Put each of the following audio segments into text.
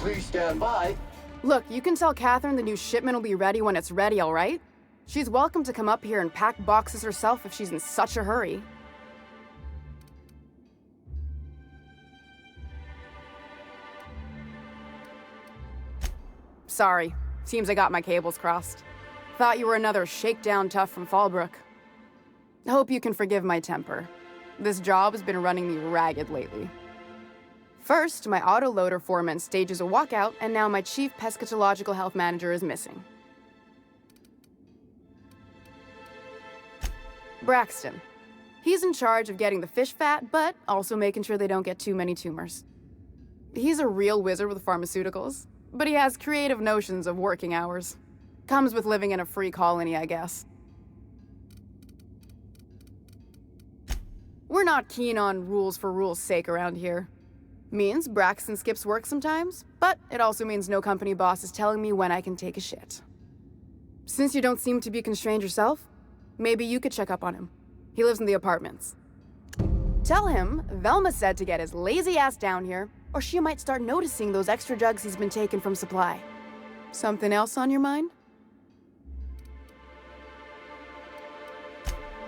Please stand by. Look, you can tell Catherine the new shipment will be ready when it's ready, all right? She's welcome to come up here and pack boxes herself if she's in such a hurry. Sorry, seems I got my cables crossed. Thought you were another shakedown tough from Fallbrook. Hope you can forgive my temper. This job has been running me ragged lately. First, my autoloader foreman stages a walkout, and now my chief pescatological health manager is missing. Braxton. He's in charge of getting the fish fat, but also making sure they don't get too many tumors. He's a real wizard with pharmaceuticals, but he has creative notions of working hours. Comes with living in a free colony, I guess. We're not keen on rules for rules' sake around here. Means Braxton skips work sometimes, but it also means no company boss is telling me when I can take a shit. Since you don't seem to be constrained yourself, maybe you could check up on him. He lives in the apartments. Tell him Velma said to get his lazy ass down here, or she might start noticing those extra drugs he's been taking from supply. Something else on your mind?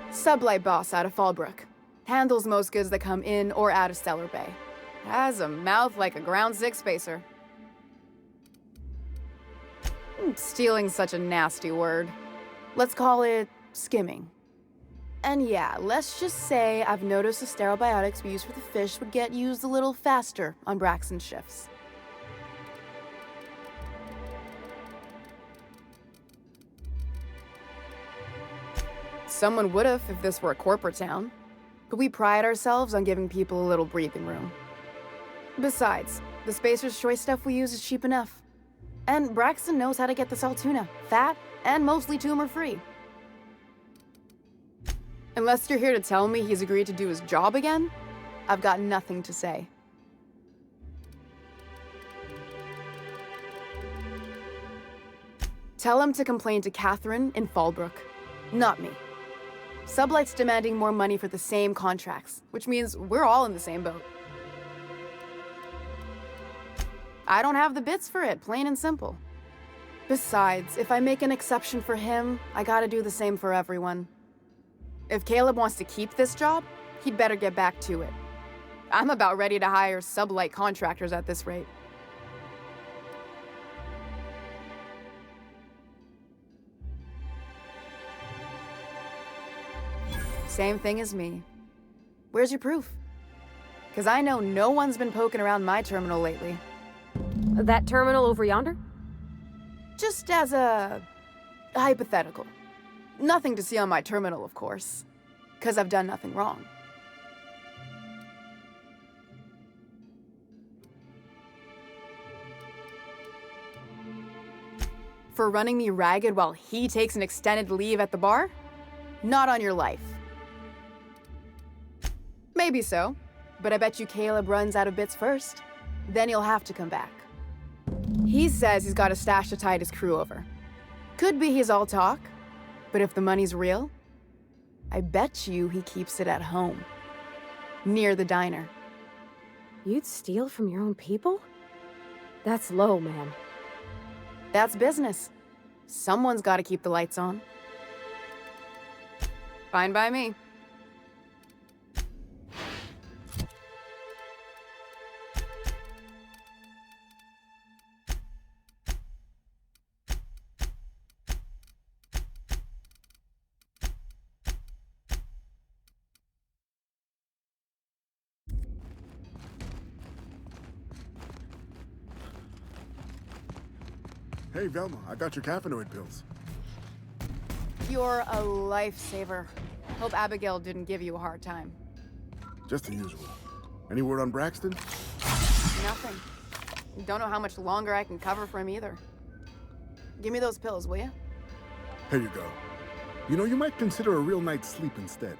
Sublight boss out of Fallbrook. Handles most goods that come in or out of Stellar Bay. Has a mouth like a ground six spacer. Stealing's such a nasty word. Let's call it skimming. And yeah, let's just say I've noticed the sterile biotics we use for the fish would get used a little faster on Braxton's shifts. Someone would've if this were a corporate town. But we pride ourselves on giving people a little breathing room. Besides, the Spacer's Choice stuff we use is cheap enough. And Braxton knows how to get this all tuna, fat, and mostly tumor-free. Unless you're here to tell me he's agreed to do his job again, I've got nothing to say. Tell him to complain to Catherine in Fallbrook, not me. Sublight's demanding more money for the same contracts, which means we're all in the same boat. I don't have the bits for it, plain and simple. Besides, if I make an exception for him, I gotta do the same for everyone. If Caleb wants to keep this job, he'd better get back to it. I'm about ready to hire Sublight contractors at this rate. Same thing as me. Where's your proof? Because I know no one's been poking around my terminal lately. That terminal over yonder? Just as a hypothetical. Nothing to see on my terminal, of course. Because I've done nothing wrong. For running me ragged while he takes an extended leave at the bar? Not on your life. Maybe so, but I bet you Caleb runs out of bits first. Then he'll have to come back. He says he's got a stash to tide his crew over. Could be he's all talk, but if the money's real, I bet you he keeps it at home. Near the diner. You'd steal from your own people? That's low, man. That's business. Someone's got to keep the lights on. Fine by me. Hey, Velma, I got your caffeinoid pills. You're a lifesaver. Hope Abigail didn't give you a hard time. Just the usual. Any word on Braxton? Nothing. Don't know how much longer I can cover for him either. Give me those pills, will you? Here you go. You know, you might consider a real night's sleep instead.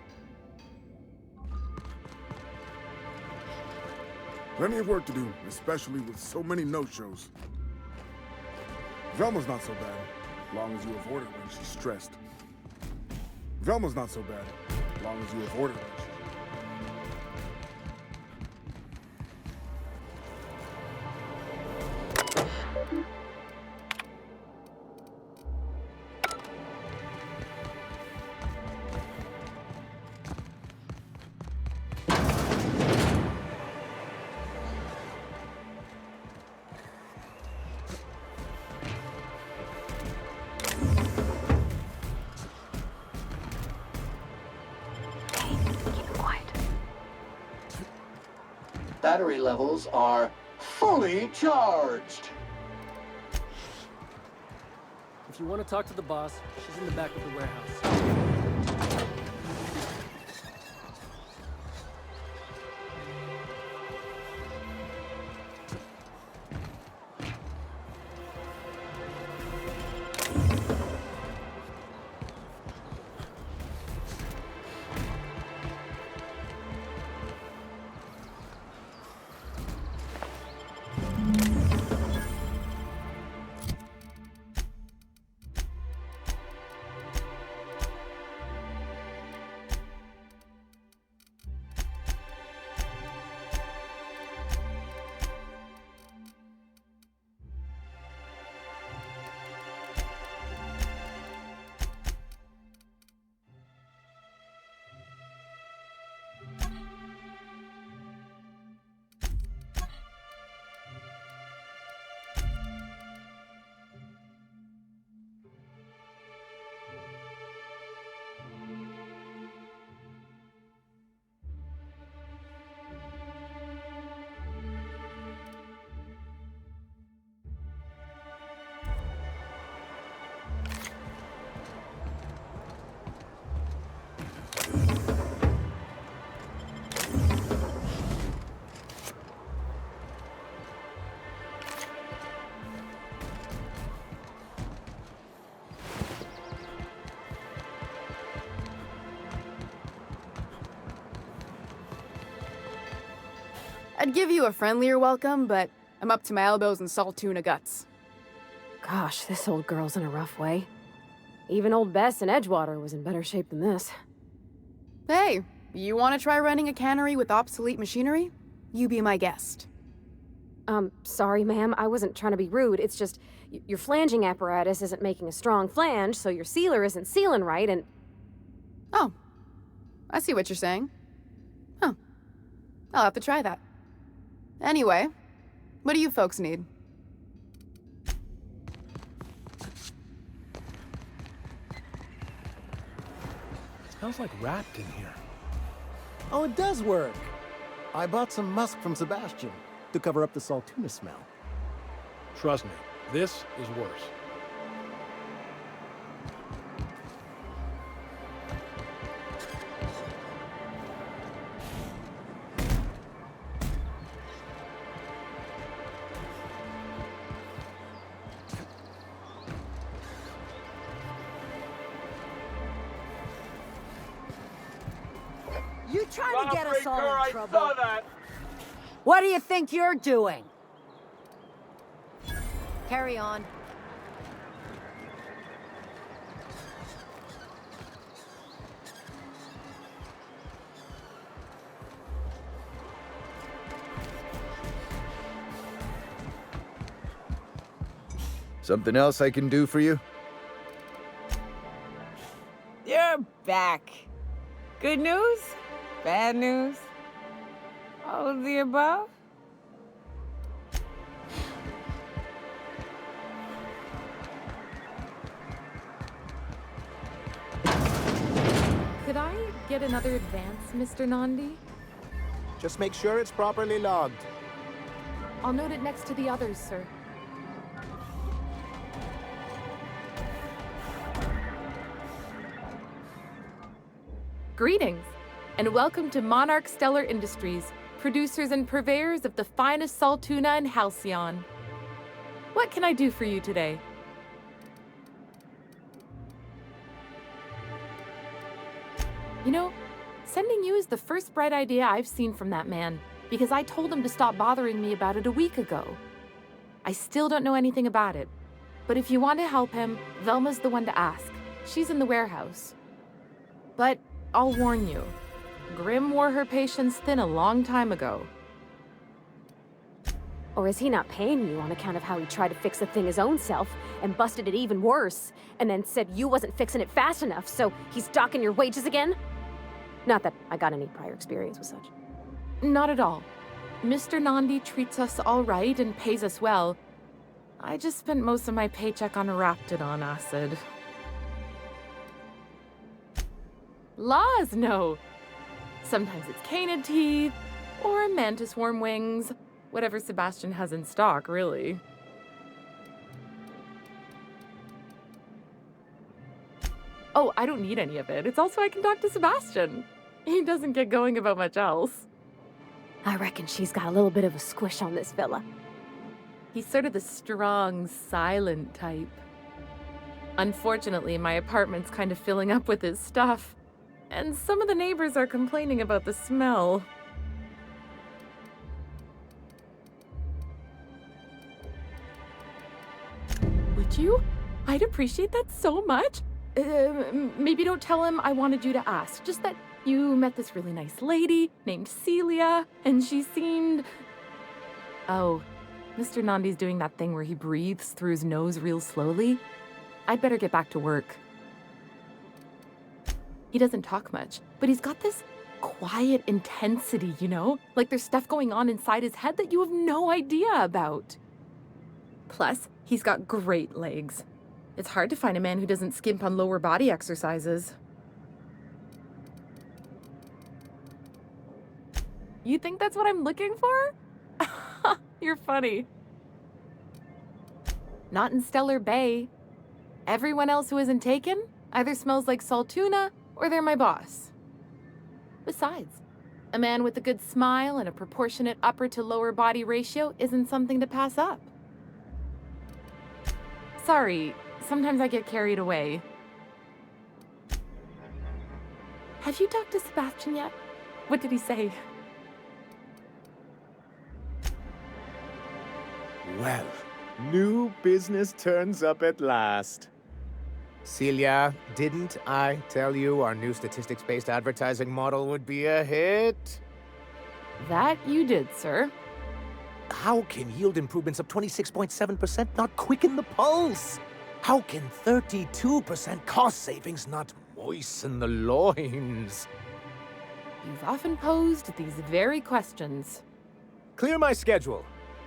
Plenty of work to do, especially with so many no-shows. Velma's not so bad, as long as you avoid her when she's stressed. Velma's not so bad, as long as you avoid her when she's... battery levels are fully charged. If you want to talk to the boss, she's in the back of the warehouse. I'd give you a friendlier welcome, but I'm up to my elbows in salt tuna guts. Gosh, this old girl's in a rough way. Even old Bess in Edgewater was in better shape than this. Hey, you want to try running a cannery with obsolete machinery? You be my guest. Sorry, ma'am. I wasn't trying to be rude. It's just your flanging apparatus isn't making a strong flange, so your sealer isn't sealing right, and... Oh, I see what you're saying. Huh. I'll have to try that. Anyway, what do you folks need? Smells like wrapped in here. Oh, it does work. I bought some musk from Sebastian to cover up the salt tuna smell. Trust me, this is worse. You trying to get us all in trouble? I saw that. What do you think you're doing? Carry on. Something else I can do for you? You're back. Good news? Bad news? All of the above? Could I get another advance, Mr. Nandi? Just make sure it's properly logged. I'll note it next to the others, sir. Greetings, and welcome to Monarch Stellar Industries, producers and purveyors of the finest salt tuna in Halcyon. What can I do for you today? You know, sending you is the first bright idea I've seen from that man, because I told him to stop bothering me about it a week ago. I still don't know anything about it, but if you want to help him, Velma's the one to ask. She's in the warehouse. But I'll warn you, Grimm wore her patience thin a long time ago. Or is he not paying you on account of how he tried to fix the thing his own self and busted it even worse, and then said you wasn't fixing it fast enough, so he's docking your wages again? Not that I got any prior experience with such. Not at all. Mr. Nandi treats us all right and pays us well. I just spent most of my paycheck on Raptidon acid. Laws, no. Sometimes it's canid teeth, Or a mantis worm wings. Whatever Sebastian has in stock, really. Oh, I don't need any of it. It's also I can talk to Sebastian. He doesn't get going about much else. I reckon she's got a little bit of a squish on this fella. He's sort of the strong, silent type. Unfortunately, my apartment's kind of filling up with his stuff. And some of the neighbors are complaining about the smell. Would you? I'd appreciate that so much. Maybe don't tell him I wanted you to ask. Just that you met this really nice lady named Celia, and she seemed... Oh, Mr. Nandi's doing that thing where he breathes through his nose real slowly. I'd better get back to work. He doesn't talk much, but he's got this quiet intensity, you know? Like there's stuff going on inside his head that you have no idea about. Plus, he's got great legs. It's hard to find a man who doesn't skimp on lower body exercises. You think that's what I'm looking for? You're funny. Not in Stellar Bay. Everyone else who isn't taken either smells like salt tuna or they're my boss. Besides, a man with a good smile and a proportionate upper to lower body ratio isn't something to pass up. Sorry, sometimes I get carried away. Have you talked to Sebastian yet? What did he say? Well, new business turns up at last. Celia, didn't I tell you our new statistics-based advertising model would be a hit? That you did, sir. How can yield improvements of 26.7% not quicken the pulse? How can 32% cost savings not moisten the loins? You've often posed these very questions. Clear my schedule.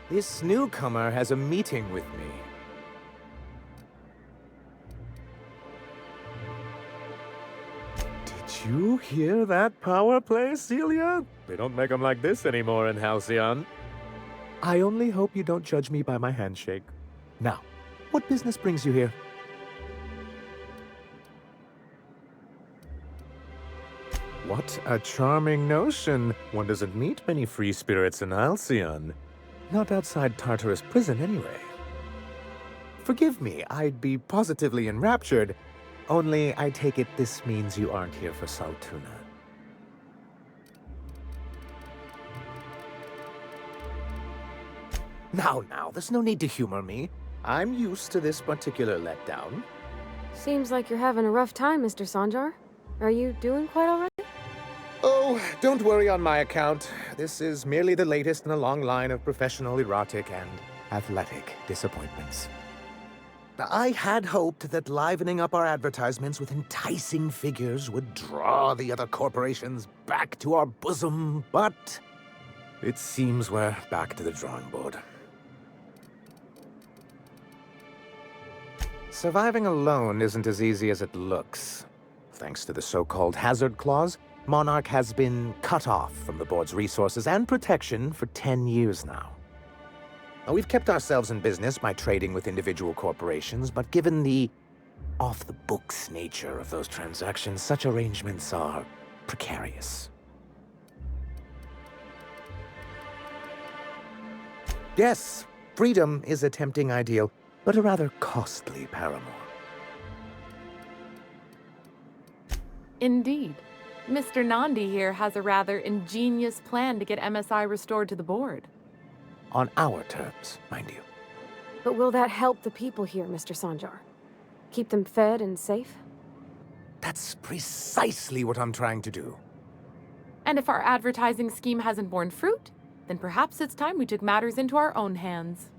This newcomer has a meeting with me. Did you hear that power play, Celia? They don't make them like this anymore in Halcyon. I only hope you don't judge me by my handshake. Now, what business brings you here? What a charming notion. One doesn't meet many free spirits in Halcyon. Not outside Tartarus prison, anyway. Forgive me, I'd be positively enraptured. Only, I take it this means you aren't here for Saltuna. Now, there's no need to humor me. I'm used to this particular letdown. Seems like you're having a rough time, Mr. Sanjar. Are you doing quite all right? Oh, don't worry on my account. This is merely the latest in a long line of professional, erotic, and athletic disappointments. I had hoped that livening up our advertisements with enticing figures would draw the other corporations back to our bosom, but it seems we're back to the drawing board. Surviving alone isn't as easy as it looks. Thanks to the so-called hazard clause, Monarch has been cut off from the board's resources and protection for 10 years now. Now, we've kept ourselves in business by trading with individual corporations, but given the off-the-books nature of those transactions, such arrangements are precarious. Yes, freedom is a tempting ideal, but a rather costly paramour. Indeed. Mr. Nandi here has a rather ingenious plan to get MSI restored to the board. On our terms, mind you. But will that help the people here, Mr. Sanjar? Keep them fed and safe? That's precisely what I'm trying to do. And if our advertising scheme hasn't borne fruit, then perhaps it's time we took matters into our own hands.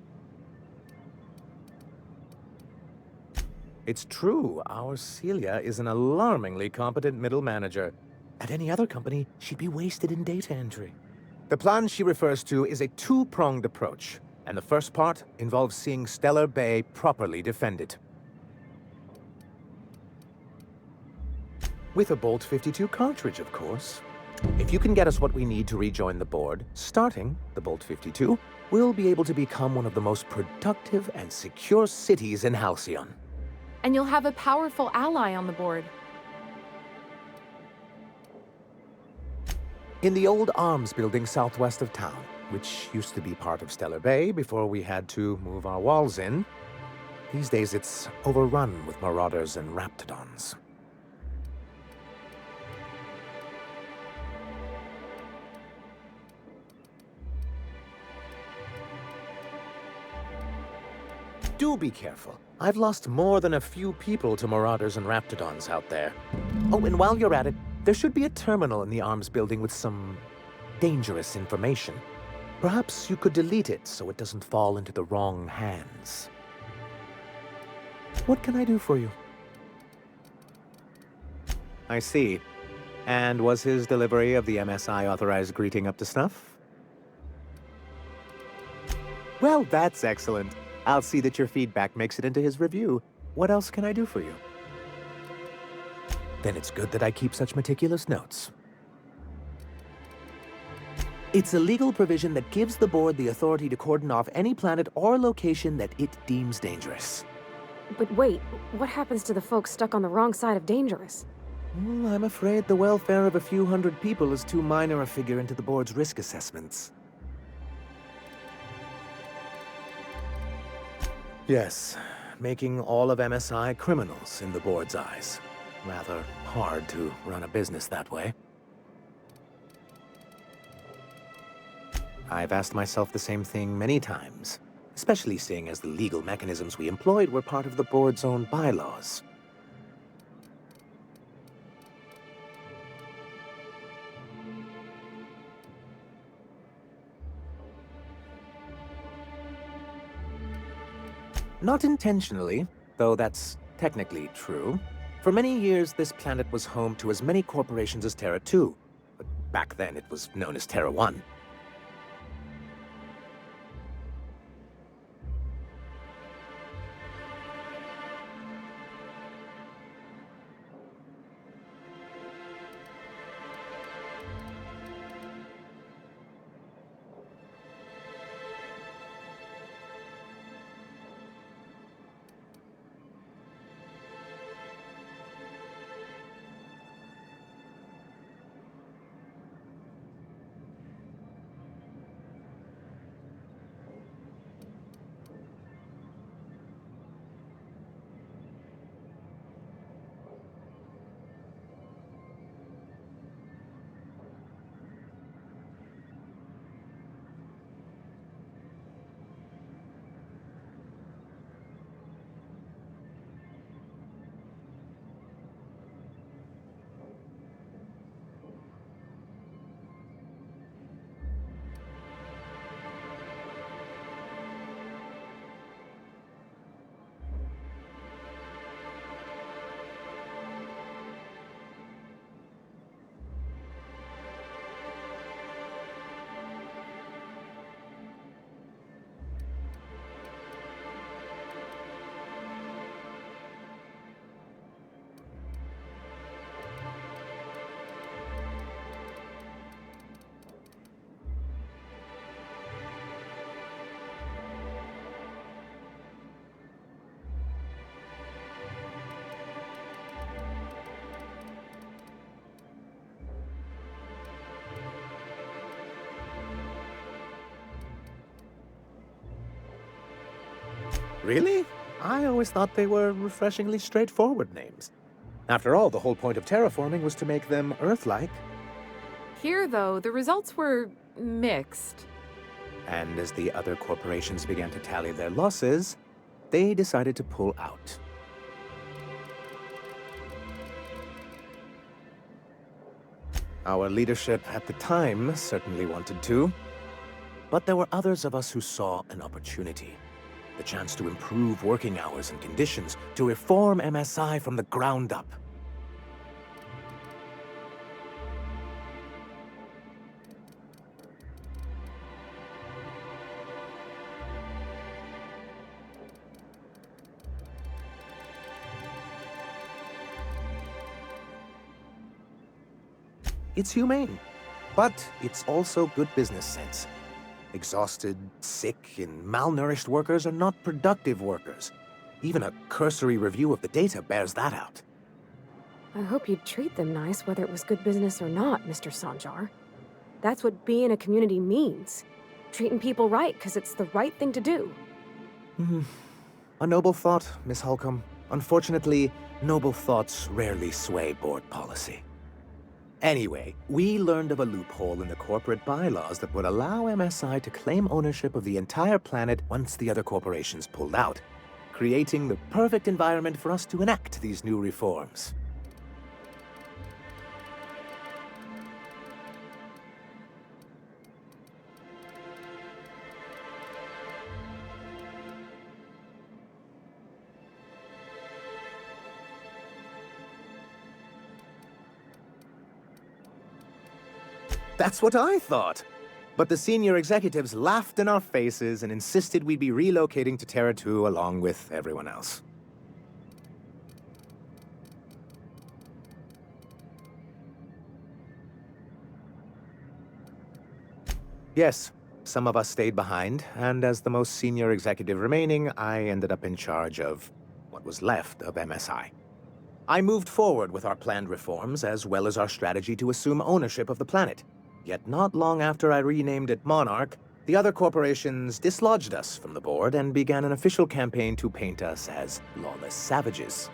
It's true, our Celia is an alarmingly competent middle manager. At any other company, she'd be wasted in data entry. The plan she refers to is a two-pronged approach, and the first part involves seeing Stellar Bay properly defended. With a Bolt 52 cartridge, of course. If you can get us what we need to rejoin the board, starting the Bolt 52, we'll be able to become one of the most productive and secure cities in Halcyon. And you'll have a powerful ally on the board. In the old arms building southwest of town, which used to be part of Stellar Bay before we had to move our walls in, these days it's overrun with marauders and raptidons. Do be careful. I've lost more than a few people to marauders and raptidons out there. Oh, and while you're at it, there should be a terminal in the arms building with some dangerous information. Perhaps you could delete it so it doesn't fall into the wrong hands. What can I do for you? I see. And was his delivery of the MSI authorized greeting up to snuff? Well, that's excellent. I'll see that your feedback makes it into his review. What else can I do for you? Then it's good that I keep such meticulous notes. It's a legal provision that gives the board the authority to cordon off any planet or location that it deems dangerous. But wait, what happens to the folks stuck on the wrong side of dangerous? I'm afraid the welfare of a few hundred people is too minor a figure into the board's risk assessments. Yes, making all of MSI criminals in the board's eyes. Rather hard to run a business that way. I've asked myself the same thing many times, especially seeing as the legal mechanisms we employed were part of the board's own bylaws. Not intentionally, though that's technically true. For many years, this planet was home to as many corporations as Terra 2, but back then it was known as Terra 1. Really? I always thought they were refreshingly straightforward names. After all, the whole point of terraforming was to make them Earth-like. Here, though, the results were mixed. And as the other corporations began to tally their losses, they decided to pull out. Our leadership at the time certainly wanted to, but there were others of us who saw an opportunity. The chance to improve working hours and conditions, to reform MSI from the ground up. It's humane. But it's also good business sense. Exhausted, sick, and malnourished workers are not productive workers. Even a cursory review of the data bears that out. I hope you'd treat them nice whether it was good business or not, Mr. Sanjar. That's what being a community means. Treating people right because it's the right thing to do. A noble thought, Miss Holcomb. Unfortunately, noble thoughts rarely sway board policy. Anyway, we learned of a loophole in the corporate bylaws that would allow MSI to claim ownership of the entire planet once the other corporations pulled out, creating the perfect environment for us to enact these new reforms. That's what I thought. But the senior executives laughed in our faces and insisted we'd be relocating to Terra 2 along with everyone else. Yes, some of us stayed behind, and as the most senior executive remaining, I ended up in charge of what was left of MSI. I moved forward with our planned reforms, as well as our strategy to assume ownership of the planet. Yet not long after I renamed it Monarch, the other corporations dislodged us from the board and began an official campaign to paint us as lawless savages.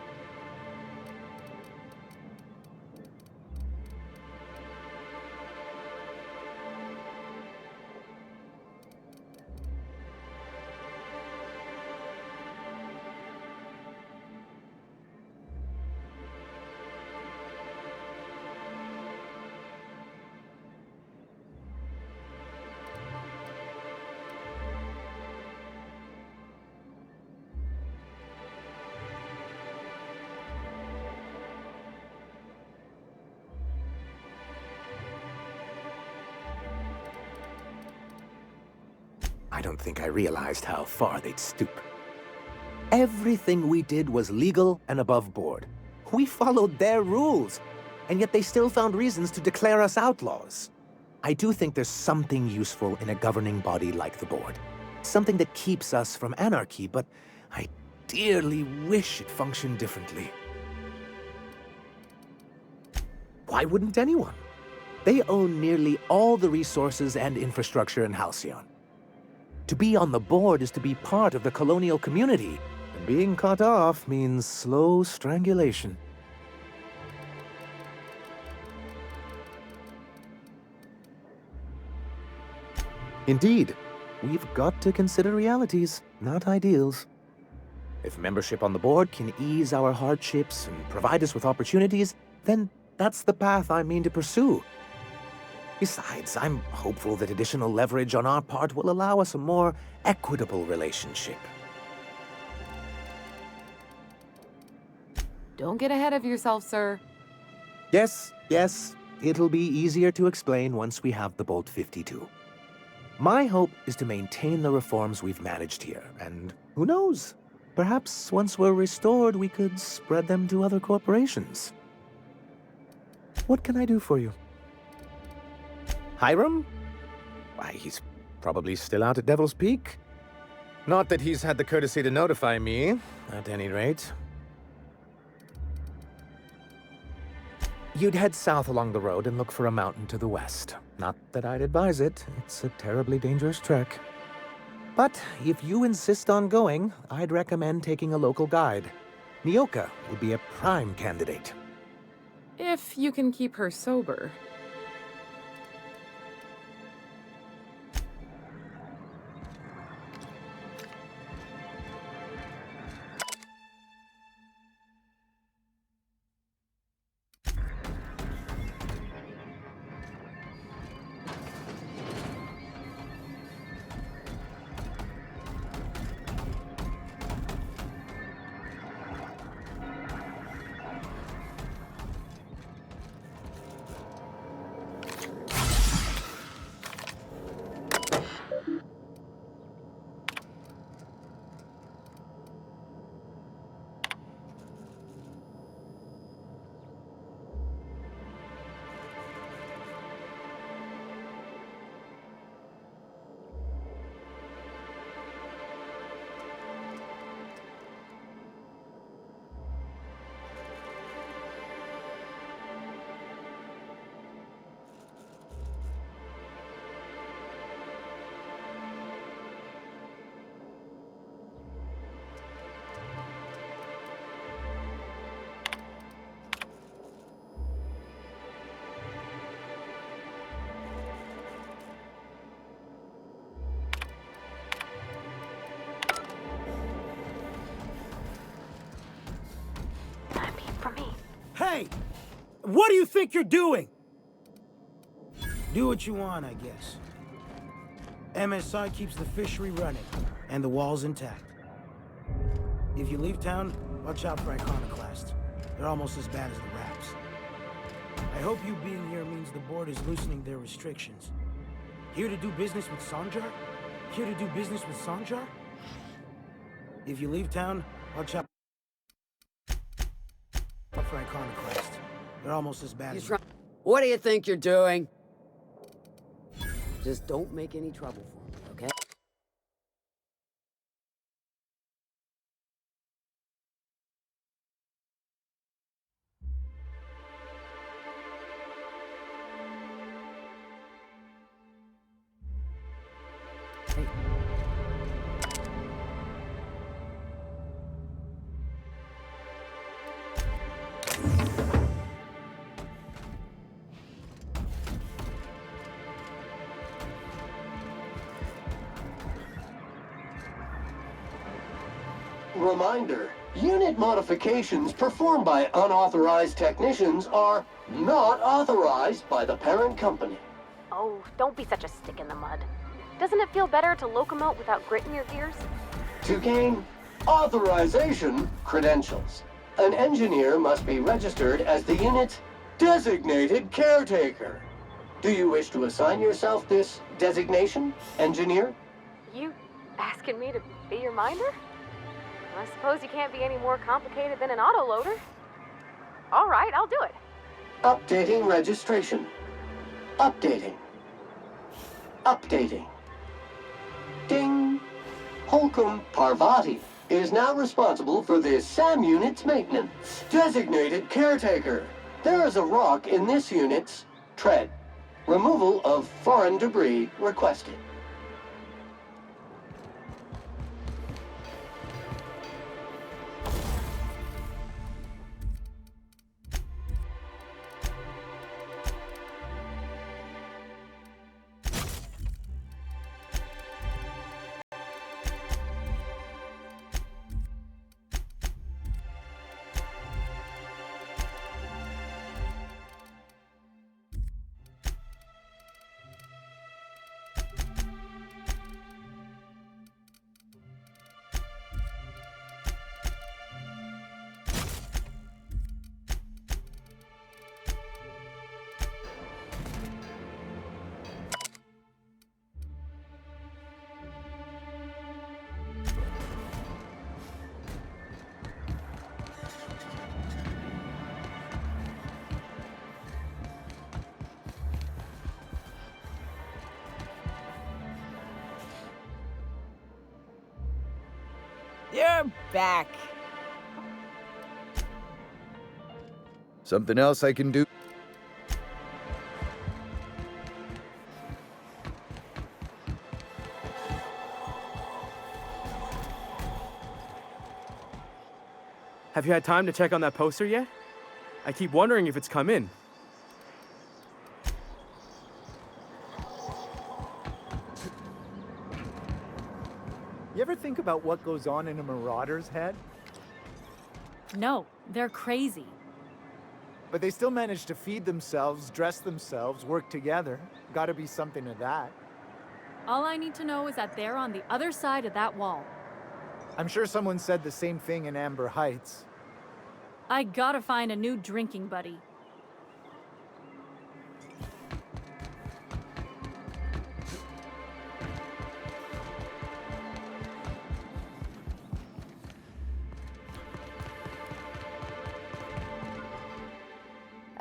I don't think I realized how far they'd stoop. Everything we did was legal and above board. We followed their rules, and yet they still found reasons to declare us outlaws. I do think there's something useful in a governing body like the board. Something that keeps us from anarchy, but I dearly wish it functioned differently. Why wouldn't anyone? They own nearly all the resources and infrastructure in Halcyon. To be on the board is to be part of the colonial community, and being cut off means slow strangulation. Indeed, we've got to consider realities, not ideals. If membership on the board can ease our hardships and provide us with opportunities, then that's the path I mean to pursue. Besides, I'm hopeful that additional leverage on our part will allow us a more equitable relationship. Don't get ahead of yourself, sir. Yes, it'll be easier to explain once we have the Bolt 52. My hope is to maintain the reforms we've managed here, and who knows? Perhaps once we're restored, we could spread them to other corporations. What can I do for you? Hiram? Why, he's probably still out at Devil's Peak. Not that he's had the courtesy to notify me, at any rate. You'd head south along the road and look for a mountain to the west. Not that I'd advise it. It's a terribly dangerous trek. But if you insist on going, I'd recommend taking a local guide. Nyoka would be a prime candidate. If you can keep her sober. Hey! What do you think you're doing? Do what you want, I guess. MSI keeps the fishery running, and the walls intact. If you leave town, watch out for iconoclasts. They're almost as bad as the Raps. I hope you being here means the board is loosening their restrictions. Here to do business with Sanjar? Here to do business with Sanjar? If you leave town, watch out for iconoclasts. They're almost as bad as... What do you think you're doing? Just don't make any trouble for me, okay? Reminder, unit modifications performed by unauthorized technicians are not authorized by the parent company. Oh, don't be such a stick in the mud. Doesn't it feel better to locomote without grit in your gears? To gain authorization credentials, an engineer must be registered as the unit's designated caretaker. Do you wish to assign yourself this designation, engineer? You asking me to be your minder? I suppose you can't be any more complicated than an autoloader. All right, I'll do it. Updating registration. Updating. Updating. Ding. Holcomb Parvati is now responsible for this SAM unit's maintenance. Designated caretaker. There is a rock in this unit's tread. Removal of foreign debris requested. You're back. Something else I can do? Have you had time to check on that poster yet? I keep wondering if it's come in. You ever think about what goes on in a marauder's head? No, they're crazy. But they still manage to feed themselves, dress themselves, work together. Gotta be something to that. All I need to know is that they're on the other side of that wall. I'm sure someone said the same thing in Amber Heights. I gotta find a new drinking buddy.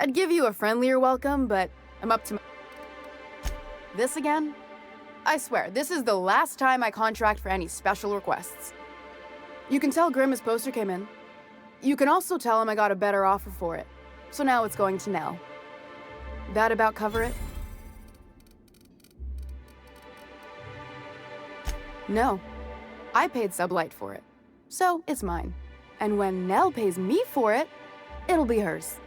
I'd give you a friendlier welcome, but I'm up to this again? I swear, this is the last time I contract for any special requests. You can tell Grimm his poster came in. You can also tell him I got a better offer for it. So now it's going to Nell. That about cover it? No. I paid Sublight for it. So it's mine. And when Nell pays me for it, it'll be hers.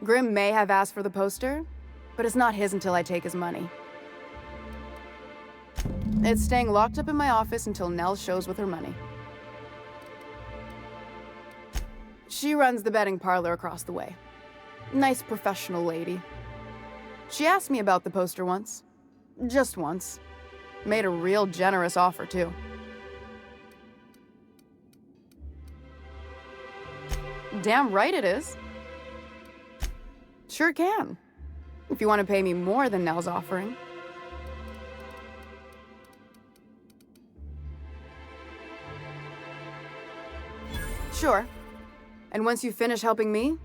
Grimm may have asked for the poster, but it's not his until I take his money. It's staying locked up in my office until Nell shows with her money. She runs the betting parlor across the way. Nice professional lady. She asked me about the poster once. Just once. Made a real generous offer, too. Damn right it is. Sure can. If you want to pay me more than Nell's offering. Sure. And once you finish helping me,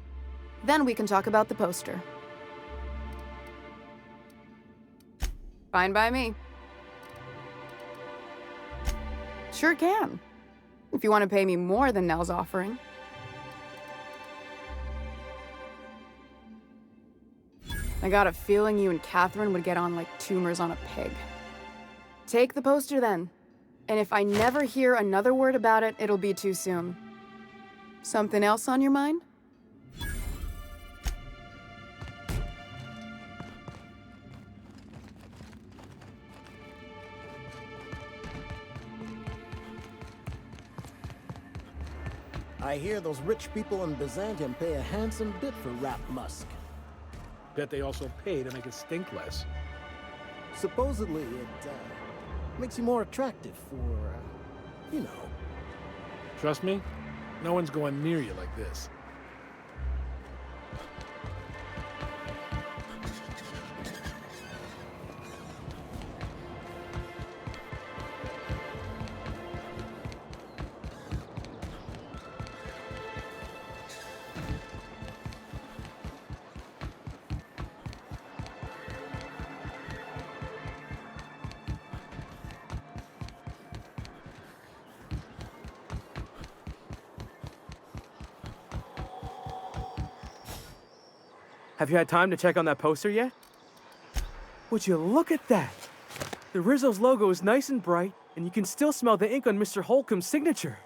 then we can talk about the poster. Fine by me. Sure can. If you want to pay me more than Nell's offering. I got a feeling you and Catherine would get on like tumors on a pig. Take the poster then. And if I never hear another word about it, it'll be too soon. Something else on your mind? I hear those rich people in Byzantium pay a handsome bit for rap musk. Bet they also pay to make it stink less. Supposedly, it makes you more attractive for, you know. Trust me, no one's going near you like this. Have you had time to check on that poster yet? Would you look at that? The Rizzo's logo is nice and bright, and you can still smell the ink on Mr. Holcomb's signature.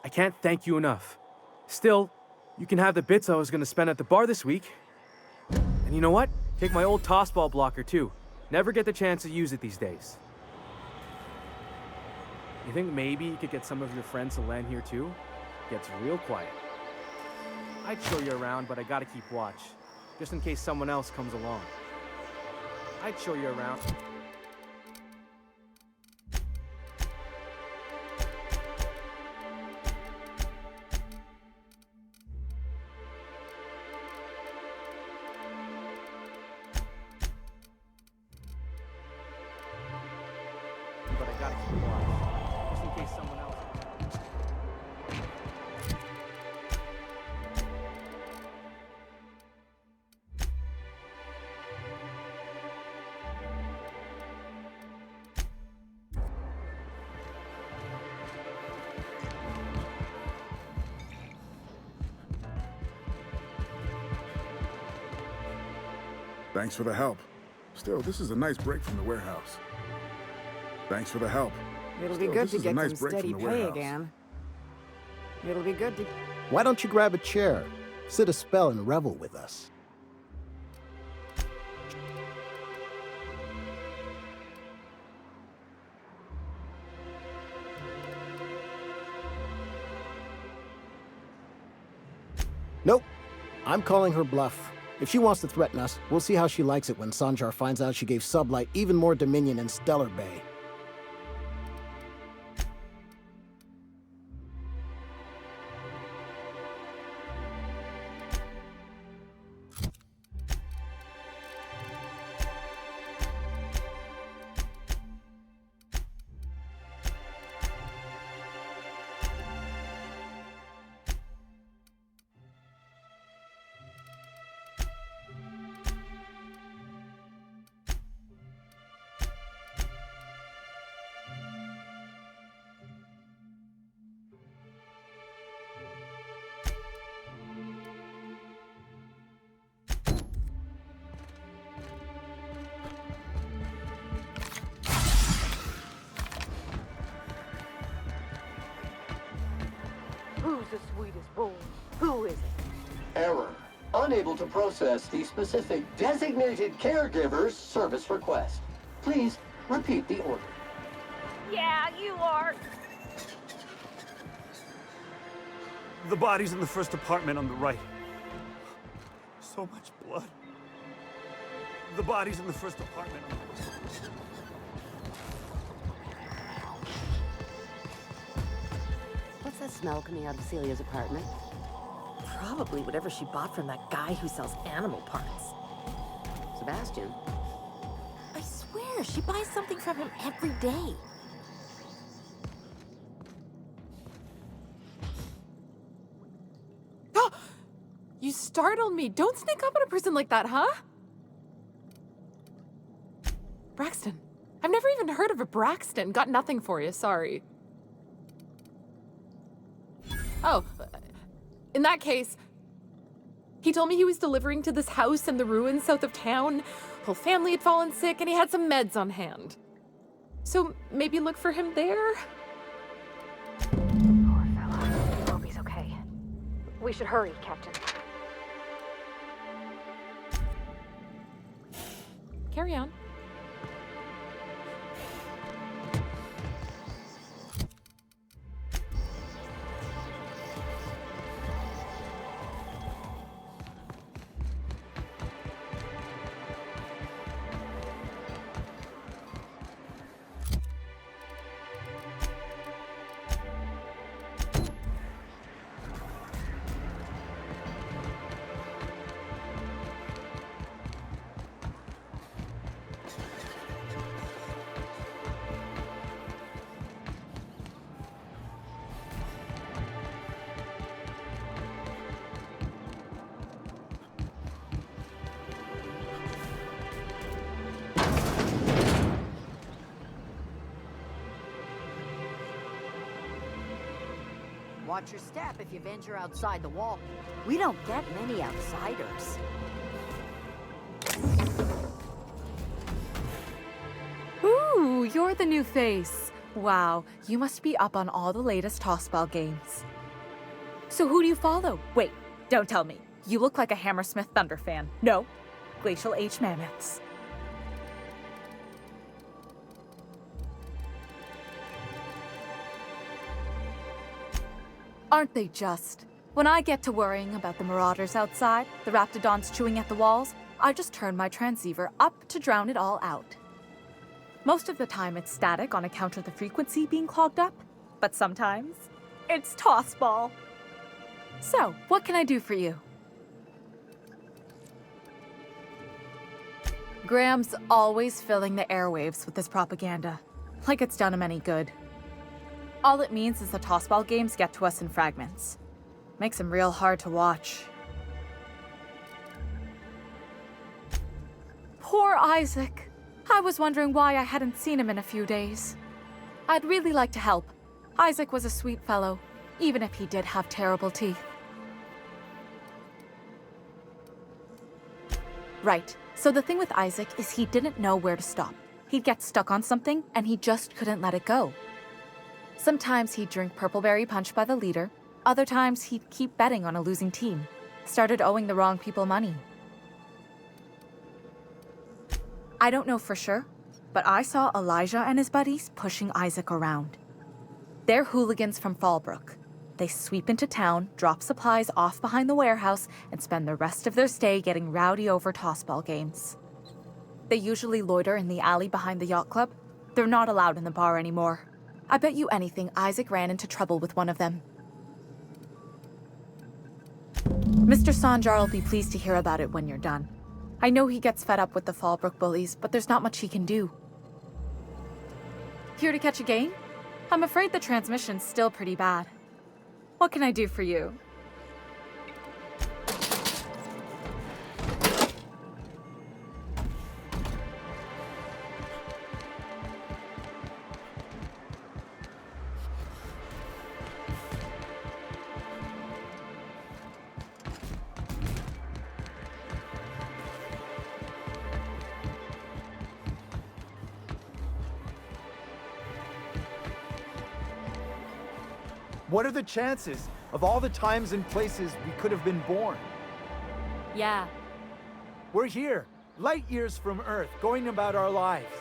I can't thank you enough. Still, you can have the bits I was gonna spend at the bar this week. And you know what? Take my old tossball blocker too. Never get the chance to use it these days. You think maybe you could get some of your friends to land here too? Gets real quiet. I'd show you around, but I gotta keep watch. Just in case someone else comes along. I'd show you around. But I gotta keep watch. Just in case someone else. Thanks for the help. Still, this is a nice break from the warehouse. Thanks for the help. It'll be good to get some steady pay again. It'll be good to... Why don't you grab a chair, sit a spell, and revel with us? Nope. I'm calling her bluff. If she wants to threaten us, we'll see how she likes it when Sanjar finds out she gave Sublight even more dominion in Stellar Bay. Who's the sweetest boy? Who is it? Error. Unable to process the specific designated caregiver's service request. Please repeat the order. Yeah, you are. The body's in the first apartment on the right. so much blood. The body's in the first apartment. What's that smell coming out of Celia's apartment? Probably whatever she bought from that guy who sells animal parts. Sebastian? I swear, she buys something from him every day. You startled me. Don't sneak up on a person like that, huh? Braxton. I've never even heard of a Braxton. Got nothing for you, sorry. Oh, in that case, he told me he was delivering to this house in the ruins south of town. Whole family had fallen sick and he had some meds on hand. So maybe look for him there? Poor fella. Hope he's okay. We should hurry, Captain. Carry on. Watch your step if you venture outside the wall. We don't get many outsiders. Ooh, you're the new face. Wow, you must be up on all the latest tossball games. So who do you follow? Wait, don't tell me. You look like a Hammersmith Thunder fan. No, Glacial H Mammoths. Aren't they just? When I get to worrying about the marauders outside, the raptidons chewing at the walls, I just turn my transceiver up to drown it all out. Most of the time it's static on account of the frequency being clogged up, but sometimes it's tossball. So, what can I do for you? Graham's always filling the airwaves with his propaganda, like it's done him any good. All it means is the tossball games get to us in fragments. Makes them real hard to watch. Poor Isaac. I was wondering why I hadn't seen him in a few days. I'd really like to help. Isaac was a sweet fellow, even if he did have terrible teeth. Right, so the thing with Isaac is he didn't know where to stop. He'd get stuck on something, and he just couldn't let it go. Sometimes he'd drink purpleberry punch by the liter. Other times he'd keep betting on a losing team. Started owing the wrong people money. I don't know for sure, but I saw Elijah and his buddies pushing Isaac around. They're hooligans from Fallbrook. They sweep into town, drop supplies off behind the warehouse, and spend the rest of their stay getting rowdy over tossball games. They usually loiter in the alley behind the yacht club. They're not allowed in the bar anymore. I bet you anything Isaac ran into trouble with one of them. Mr. Sanjar will be pleased to hear about it when you're done. I know he gets fed up with the Fallbrook bullies, but there's not much he can do. Here to catch a game? I'm afraid the transmission's still pretty bad. What can I do for you? What are the chances of all the times and places we could have been born? Yeah. We're here, light years from Earth, going about our lives.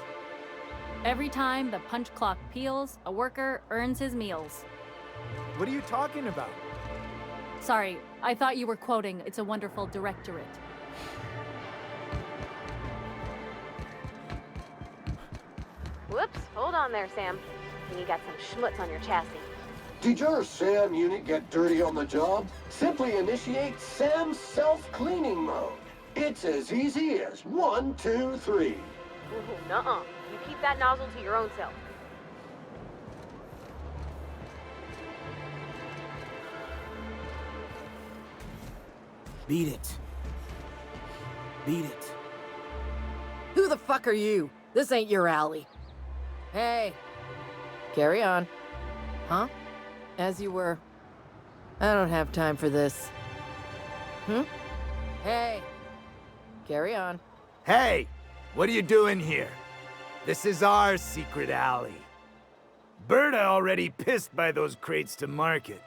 Every time the punch clock peals, a worker earns his meals. What are you talking about? Sorry, I thought you were quoting It's a Wonderful Directorate. Whoops, hold on there, Sam. You got some schmutz on your chassis. Did your SAM unit get dirty on the job? Simply initiate SAM self-cleaning mode. It's as easy as 1, 2, 3. Ooh, nuh-uh. You keep that nozzle to your own self. Beat it. Beat it. Who the fuck are you? This ain't your alley. Hey. Carry on. Huh? As you were. I don't have time for this. Hey. Carry on. Hey! What are you doing here? This is our secret alley. Berta already pissed by those crates to market.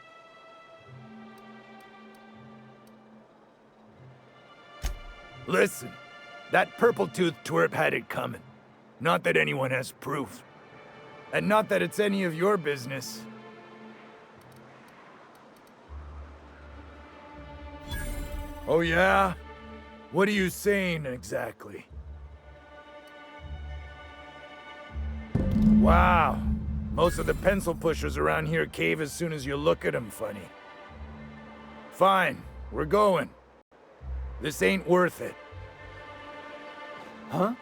Listen, that purple-toothed twerp had it coming. Not that anyone has proof. And not that it's any of your business. Oh yeah? What are you saying exactly? Wow. Most of the pencil pushers around here cave as soon as you look at them funny. Fine, we're going. This ain't worth it. Huh?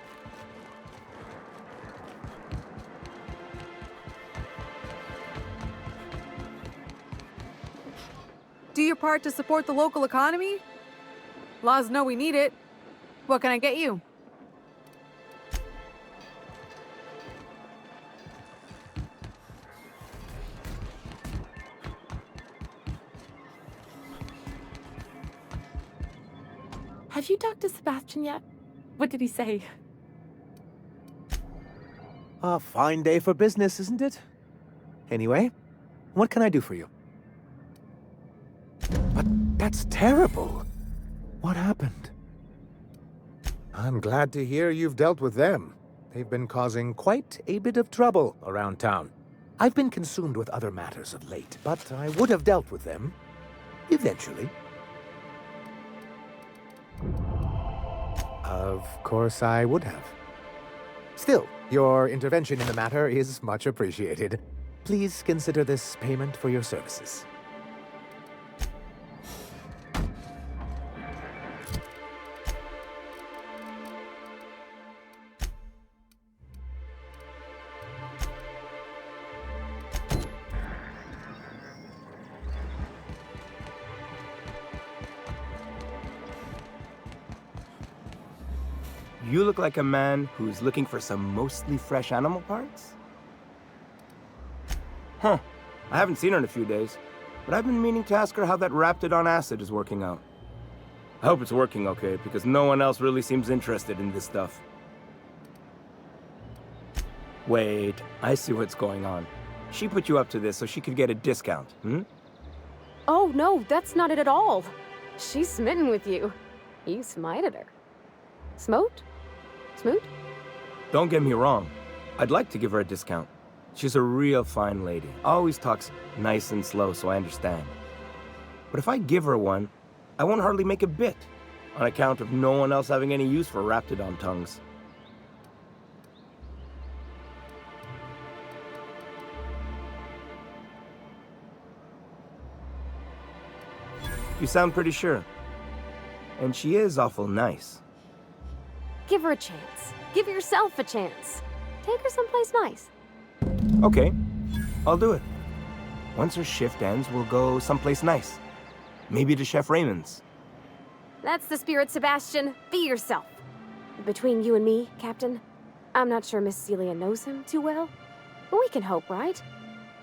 Do your part to support the local economy? Laws know we need it. What can I get you? Have you talked to Sebastian yet? What did he say? A fine day for business, isn't it? Anyway, what can I do for you? But that's terrible. What happened? I'm glad to hear you've dealt with them. They've been causing quite a bit of trouble around town. I've been consumed with other matters of late, but I would have dealt with them eventually. Of course I would have. Still, your intervention in the matter is much appreciated. Please consider this payment for your services. You look like a man who's looking for some mostly fresh animal parts? Huh. I haven't seen her in a few days, but I've been meaning to ask her how that Raptidon acid is working out. I hope it's working okay, because no one else really seems interested in this stuff. Wait, I see what's going on. She put you up to this so she could get a discount, Oh, no, that's not it at all. She's smitten with you. You smited her. Smote? Smoot? Don't get me wrong. I'd like to give her a discount. She's a real fine lady. Always talks nice and slow, so I understand. But if I give her one, I won't hardly make a bit, on account of no one else having any use for Raptidon tongues. You sound pretty sure. And she is awful nice. Give her a chance. Give yourself a chance. Take her someplace nice. Okay, I'll do it. Once her shift ends, we'll go someplace nice. Maybe to Chef Raymond's. That's the spirit, Sebastian. Be yourself. Between you and me, Captain, I'm not sure Miss Celia knows him too well, but we can hope, right?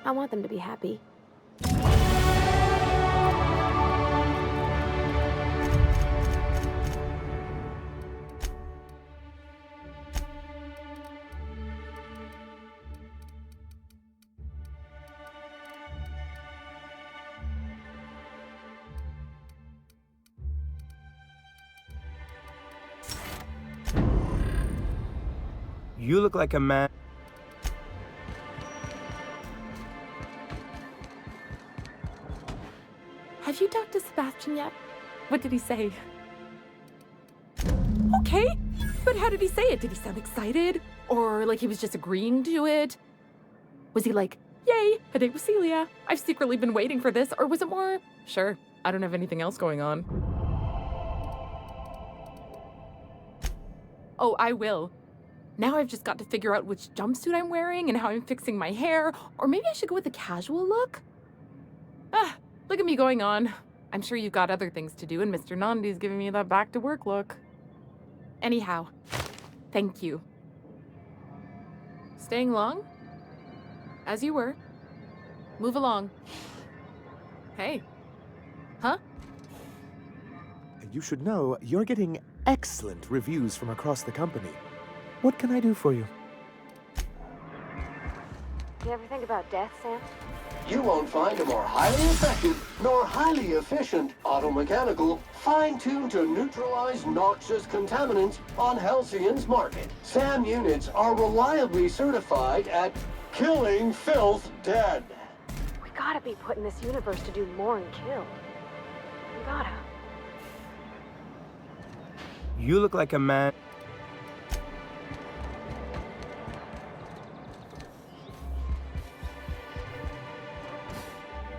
I want them to be happy. You look like a man. Have you talked to Sebastian yet? What did he say? okay, but how did he say it? Did he sound excited? Or like he was just agreeing to it? Was he like, yay, a date with Celia. I've secretly been waiting for this. Or was it more, sure, I don't have anything else going on. Oh, I will. Now I've just got to figure out which jumpsuit I'm wearing and how I'm fixing my hair. Or maybe I should go with the casual look? Ah, look at me going on. I'm sure you've got other things to do, and Mr. Nandi's giving me that back-to-work look. Anyhow, thank you. Staying long? As you were. Move along. Hey. Huh? You should know you're getting excellent reviews from across the company. What can I do for you? Do you ever think about death, Sam? You won't find a more highly effective nor highly efficient automechanical fine-tuned to neutralize noxious contaminants on Halcyon's market. SAM units are reliably certified at killing filth dead. We gotta be put in this universe to do more and kill. We gotta. You look like a man.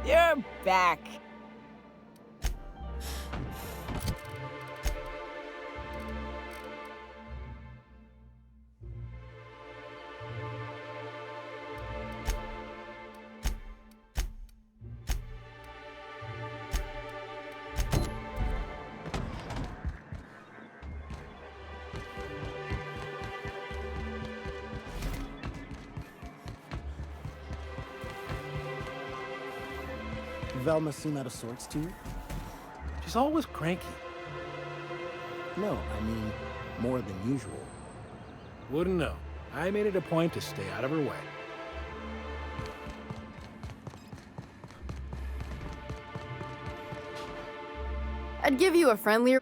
You're back. Velma seem out of sorts to you? She's always cranky. No, I mean more than usual. Wouldn't know. I made it a point to stay out of her way. I'd give you a friendlier...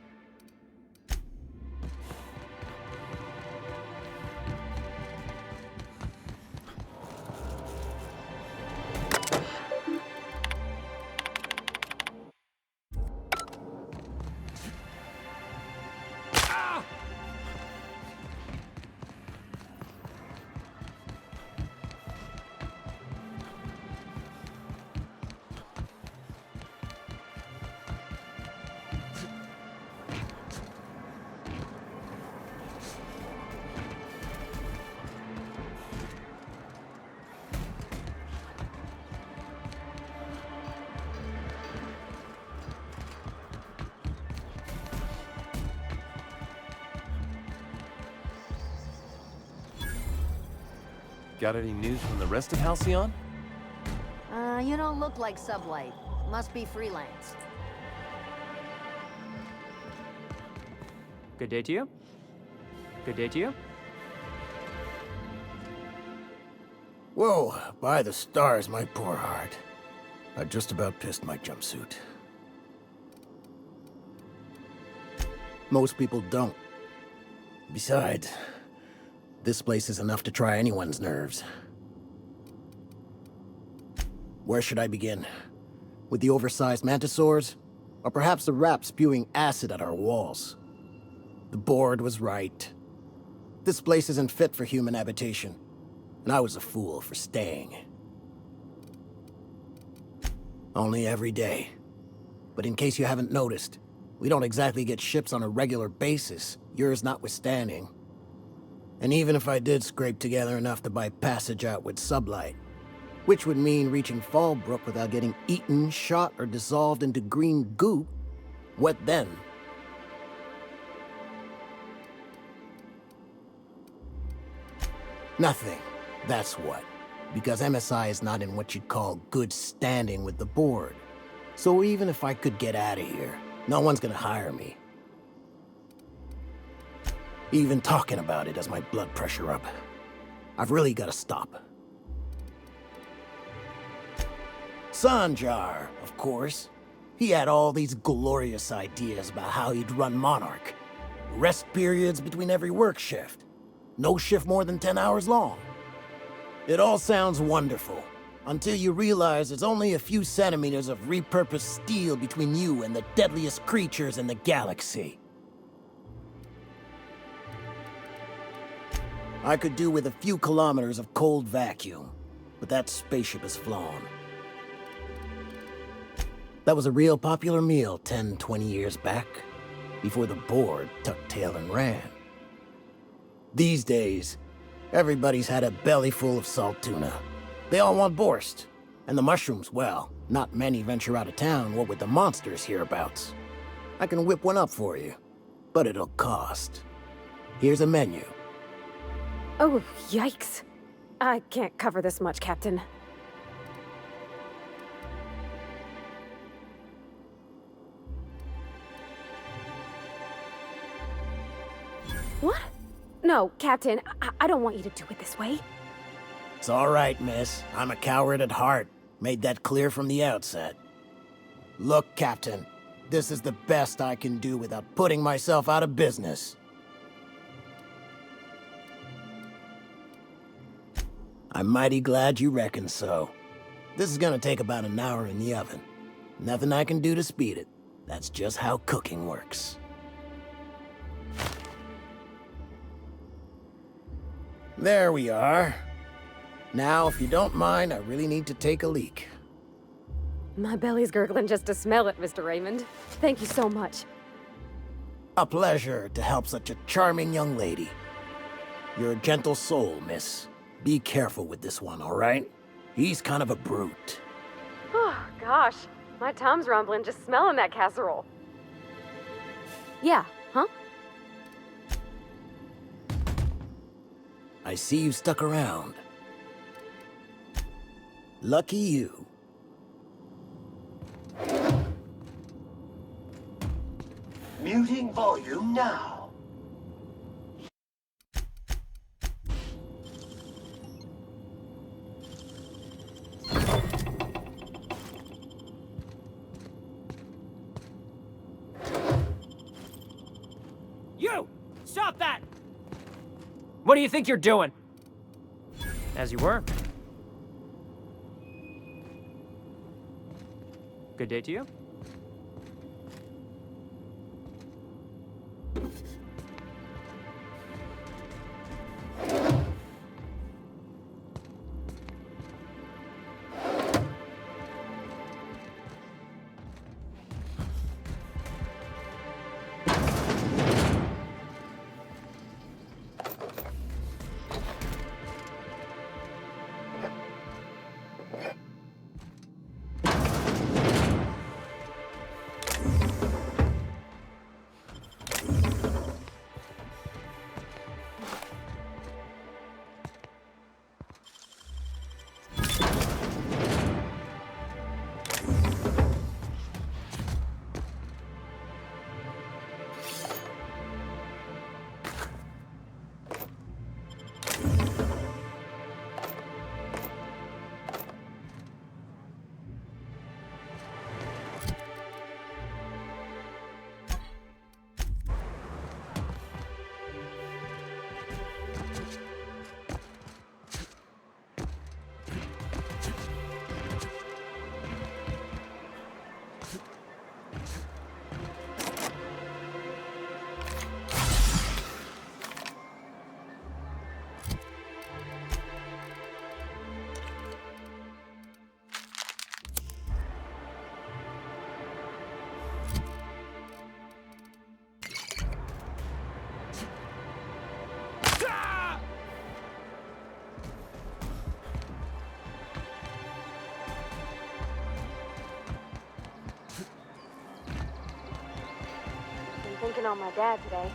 Got any news from the rest of Halcyon? You don't look like Sublight. Must be freelance. Good day to you. Good day to you. Whoa, by the stars, my poor heart. I just about pissed my jumpsuit. Most people don't. Besides, this place is enough to try anyone's nerves. Where should I begin? With the oversized mantisaurs? Or perhaps the rap spewing acid at our walls? The board was right. This place isn't fit for human habitation, and I was a fool for staying. Only every day. But in case you haven't noticed, we don't exactly get ships on a regular basis, yours notwithstanding. And even if I did scrape together enough to buy passage out with Sublight, which would mean reaching Fallbrook without getting eaten, shot, or dissolved into green goo, what then? Nothing, that's what. Because MSI is not in what you'd call good standing with the board. So even if I could get out of here, no one's gonna hire me. Even talking about it has my blood pressure up. I've really gotta stop. Sanjar, of course. He had all these glorious ideas about how he'd run Monarch. Rest periods between every work shift. No shift more than 10 hours long. It all sounds wonderful, until you realize there's only a few centimeters of repurposed steel between you and the deadliest creatures in the galaxy. I could do with a few kilometers of cold vacuum, but that spaceship has flown. That was a real popular meal 10, 20 years back, before the board tucked tail and ran. These days, everybody's had a belly full of salt tuna. They all want borscht. And the mushrooms, well, not many venture out of town, what with the monsters hereabouts. I can whip one up for you, but it'll cost. Here's a menu. Oh, yikes. I can't cover this much, Captain. What? No, Captain, I don't want you to do it this way. It's all right, miss. I'm a coward at heart. Made that clear from the outset. Look, Captain, this is the best I can do without putting myself out of business. I'm mighty glad you reckon so. This is gonna take about an hour in the oven. Nothing I can do to speed it. That's just how cooking works. There we are. Now, if you don't mind, I really need to take a leak. My belly's gurgling just to smell it, Mr. Raymond. Thank you so much. A pleasure to help such a charming young lady. You're a gentle soul, miss. Be careful with this one, all right? He's kind of a brute. Oh, gosh. My tum's rumbling just smelling that casserole. Yeah, huh? I see you stuck around. Lucky you. Muting volume now. You! Stop that! What do you think you're doing? As you were. Good day to you. Thinking on my dad today.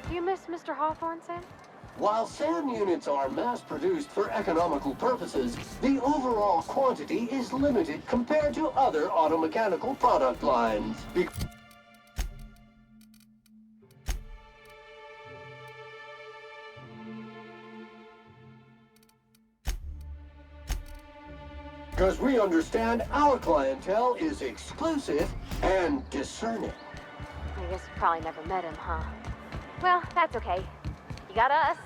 Do you miss Mr. Hawthorne, Sam? While SAM units are mass-produced for economical purposes, the overall quantity is limited compared to other automechanical product lines. Because we understand our clientele is exclusive and discerning. I guess you probably never met him, huh? Well, that's okay. You got us.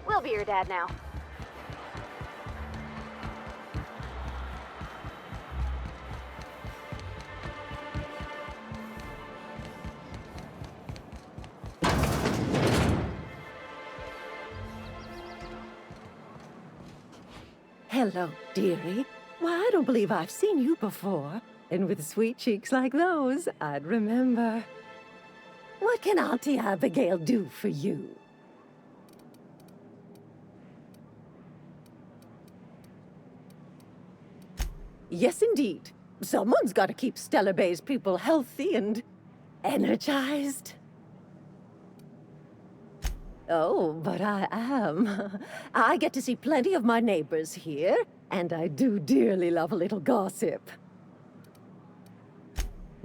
We'll be your dad now. Hello, dearie. Why, I don't believe I've seen you before. And with sweet cheeks like those, I'd remember. What can Auntie Abigail do for you? Yes, indeed. Someone's got to keep Stellar Bay's people healthy and energized. Oh, but I am. I get to see plenty of my neighbors here, and I do dearly love a little gossip.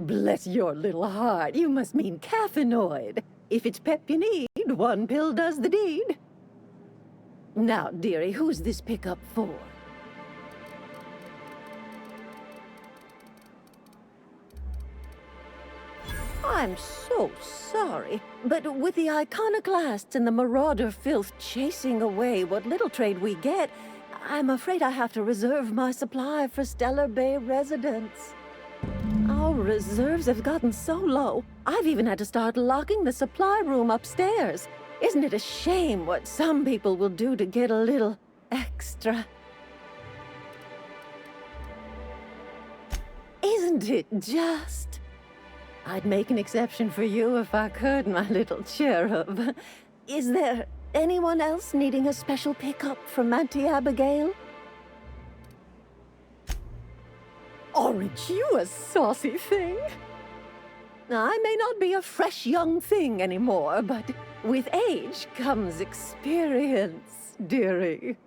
Bless your little heart, you must mean caffeinoid. If it's pep you need, one pill does the deed. Now, dearie, who's this pickup for? I'm so sorry, but with the iconoclasts and the marauder filth chasing away what little trade we get, I'm afraid I have to reserve my supply for Stellar Bay residents. Our reserves have gotten so low, I've even had to start locking the supply room upstairs. Isn't it a shame what some people will do to get a little extra? Isn't it just? I'd make an exception for you if I could, my little cherub. Is there anyone else needing a special pickup from Auntie Abigail? Aren't you a saucy thing? I may not be a fresh young thing anymore, but with age comes experience, dearie.